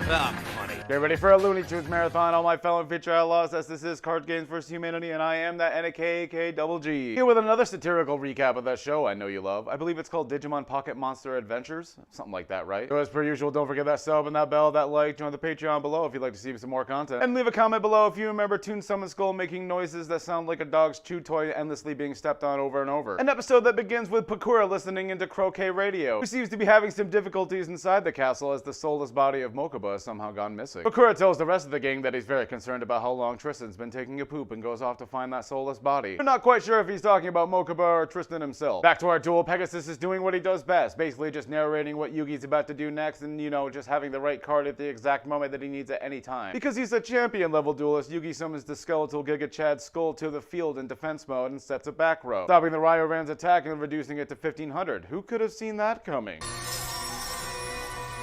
Funny. Get ready for a Looney Tunes marathon, all my fellow feature outlaws, as this is Card Games vs. Humanity, and I am that NAKAK Double G. Here with another satirical recap of that show I know you love. I believe it's called Digimon Pocket Monster Adventures. Something like that, right? So as per usual, don't forget that sub and that bell, that like, join the Patreon below if you'd like to see some more content. And leave a comment below if you remember Toon Summon Skull making noises that sound like a dog's chew toy endlessly being stepped on over and over. An episode that begins with Bakura listening into Croquet Radio, who seems to be having some difficulties inside the castle as the soulless body of Mokuba has somehow gone missing. Bakura tells the rest of the gang that he's very concerned about how long Tristan's been taking a poop and goes off to find that soulless body. We're not quite sure if he's talking about Mokuba or Tristan himself. Back to our duel, Pegasus is doing what he does best, basically just narrating what Yugi's about to do next and, you know, just having the right card at the exact moment that he needs at any time. Because he's a champion level duelist, Yugi summons the skeletal Giga Chad Skull to the field in defense mode and sets a back row, stopping the Ryoran's attack and reducing it to 1500. Who could have seen that coming?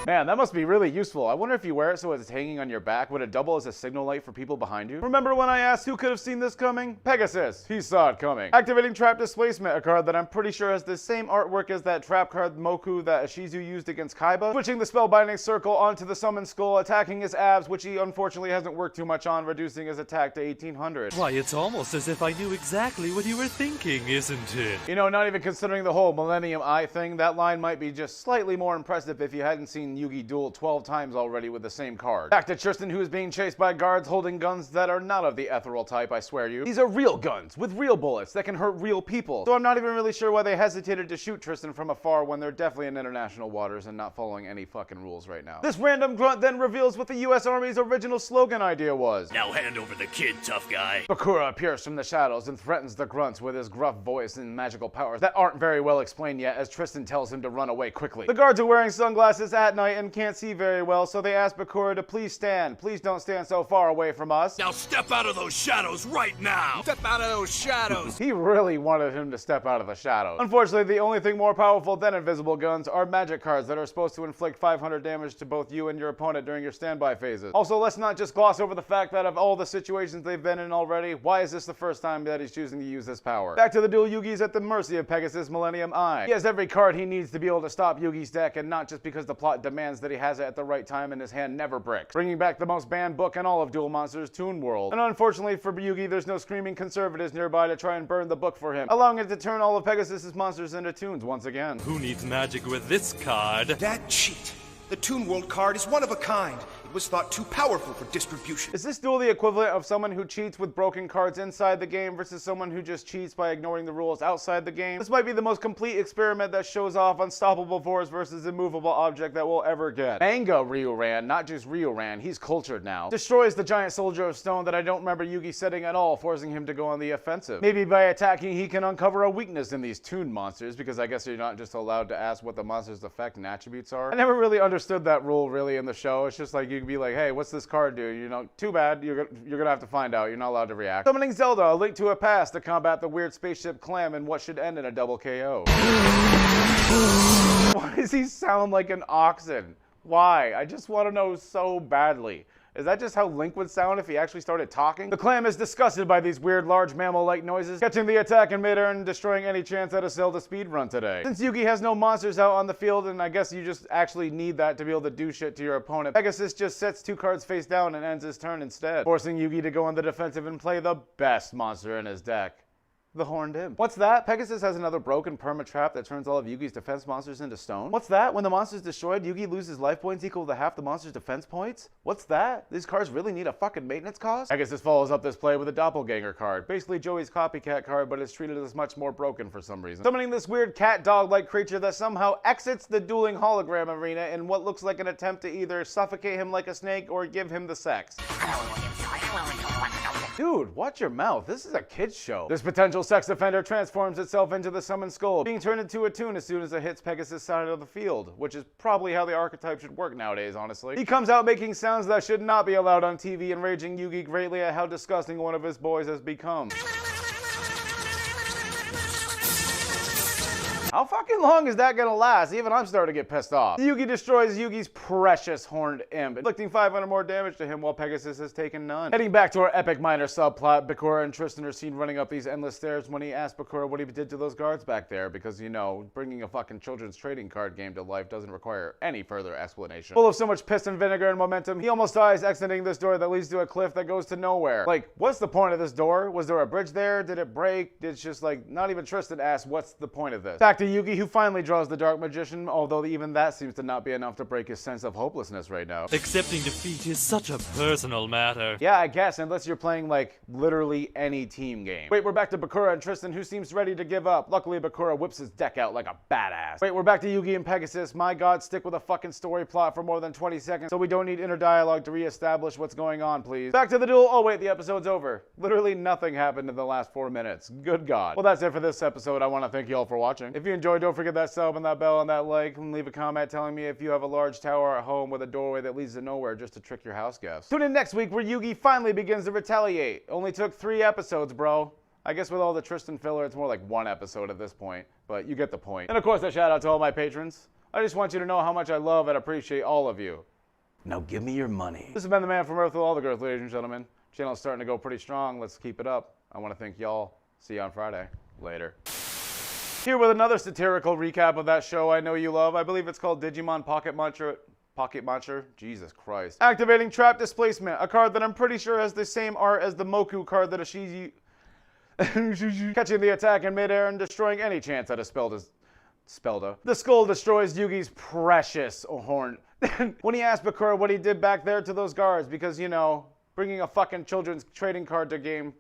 Man, that must be really useful. I wonder if you wear it so it's hanging on your back, would it double as a signal light for people behind you? Remember when I asked who could have seen this coming? Pegasus. He saw it coming. Activating Trap Displacement, a card that I'm pretty sure has the same artwork as that trap card Moku that Shizu used against Kaiba. Switching the Spellbinding Circle onto the Summon Skull, attacking his abs, which he unfortunately hasn't worked too much on, reducing his attack to 1800. Why, it's almost as if I knew exactly what you were thinking, isn't it? You know, not even considering the whole Millennium Eye thing, that line might be just slightly more impressive if you hadn't seen Yugi duel 12 times already with the same card. Back to Tristan, who is being chased by guards holding guns that are not of the ethereal type, I swear you. These are real guns, with real bullets that can hurt real people. So I'm not even really sure why they hesitated to shoot Tristan from afar when they're definitely in international waters and not following any fucking rules right now. This random grunt then reveals what the US Army's original slogan idea was. Now hand over the kid, tough guy. Bakura appears from the shadows and threatens the grunts with his gruff voice and magical powers that aren't very well explained yet, as Tristan tells him to run away quickly. The guards are wearing sunglasses at night and can't see very well, so they ask Bakura to please stand. Please don't stand so far away from us. Now step out of those shadows right now. Step out of those shadows! He really wanted him to step out of the shadows. Unfortunately, the only thing more powerful than invisible guns are magic cards that are supposed to inflict 500 damage to both you and your opponent during your standby phases. Also, let's not just gloss over the fact that of all the situations they've been in already, why is this the first time that he's choosing to use this power? Back to the duel, Yugi's at the mercy of Pegasus' Millennium Eye. He has every card he needs to be able to stop Yugi's deck, and not just because the plot demands that he has it at the right time and his hand never bricks. Bringing back the most banned book in all of Duel Monsters, Toon World. And unfortunately for Yugi, there's no screaming conservatives nearby to try and burn the book for him, allowing it to turn all of Pegasus' monsters into toons once again. Who needs magic with this card? That cheat. The Toon World card is one of a kind. It was thought too powerful for distribution. Is this duel the equivalent of someone who cheats with broken cards inside the game versus someone who just cheats by ignoring the rules outside the game? This might be the most complete experiment that shows off unstoppable force versus immovable object that we'll ever get. Manga Ryoran, not just Ryoran, he's cultured now, destroys the giant soldier of stone that I don't remember Yugi setting at all, forcing him to go on the offensive. Maybe by attacking he can uncover a weakness in these Toon monsters, because I guess you're not just allowed to ask what the monster's effect and attributes are. I never really understood that rule really in the show. It's just like you be like, hey, what's this card do? You know, too bad, you're gonna have to find out. You're not allowed to react. Summoning Zelda, a link to a past to combat the weird spaceship Clam in what should end in a double KO. Why does he sound like an oxen? Why? I just want to know so badly. Is that just how Link would sound if he actually started talking? The Clam is disgusted by these weird large mammal-like noises, catching the attack in midair and destroying any chance at a Zelda speedrun today. Since Yugi has no monsters out on the field, and I guess you just actually need that to be able to do shit to your opponent, Pegasus just sets 2 cards face down and ends his turn instead, forcing Yugi to go on the defensive and play the best monster in his deck. The Horned Imp. What's that? Pegasus has another broken perma trap that turns all of Yugi's defense monsters into stone? What's that? When the monster's destroyed, Yugi loses life points equal to half the monster's defense points? What's that? These cards really need a fucking maintenance cost? Pegasus follows up this play with a doppelganger card. Basically Joey's copycat card, but it's treated as much more broken for some reason. Summoning this weird cat-dog-like creature that somehow exits the dueling hologram arena in what looks like an attempt to either suffocate him like a snake or give him the sex. Dude, watch your mouth. This is a kid's show. This potential sex offender transforms itself into the Summoned Skull, being turned into a toon as soon as it hits Pegasus' side of the field, which is probably how the archetype should work nowadays, honestly. He comes out making sounds that should not be allowed on TV, enraging Yugi greatly at how disgusting one of his boys has become. How fucking long is that gonna last? Even I'm starting to get pissed off. Yugi destroys Yugi's precious horned imp, inflicting 500 more damage to him while Pegasus has taken none. Heading back to our epic minor subplot, Bakura and Tristan are seen running up these endless stairs when he asks Bakura what he did to those guards back there, because, you know, bringing a fucking children's trading card game to life doesn't require any further explanation. Full of so much piss and vinegar and momentum, he almost dies exiting this door that leads to a cliff that goes to nowhere. Like, what's the point of this door? Was there a bridge there? Did it break? It's just like, not even Tristan asks, what's the point of this? Back to Yugi, who finally draws the Dark Magician, although even that seems to not be enough to break his sense of hopelessness right now. Accepting defeat is such a personal matter. Yeah, I guess, unless you're playing, like, literally any team game. Wait, we're back to Bakura and Tristan, who seems ready to give up. Luckily, Bakura whips his deck out like a badass. Wait, we're back to Yugi and Pegasus. My god, stick with a fucking story plot for more than 20 seconds so we don't need inner dialogue to reestablish what's going on, please. Back to the duel. Oh wait, the episode's over. Literally nothing happened in the last 4 minutes. Good god. Well, that's it for this episode. I want to thank you all for watching. If you enjoyed, don't forget that sub and that bell and that like, and leave a comment telling me if you have a large tower at home with a doorway that leads to nowhere just to trick your house guests. Tune in next week where Yugi finally begins to retaliate. Only took 3 episodes, bro. I guess with all the Tristan filler, it's more like 1 episode at this point, but you get the point. And of course, a shout out to all my patrons. I just want you to know how much I love and appreciate all of you. Now give me your money. This has been the man from Earth with all the girth, ladies and gentlemen. Channel's starting to go pretty strong. Let's keep it up. I want to thank y'all. See you on Friday. Later. Here with another satirical recap of that show I know you love. I believe it's called Digimon Pocket Muncher. Jesus Christ. Activating Trap Displacement, a card that I'm pretty sure has the same art as the Moku card that Ashizi... Catching the attack in midair and destroying any chance at a Spelda. The skull destroys Yugi's precious horn. When he asked Bakura what he did back there to those guards, because, you know, bringing a fucking children's trading card to game.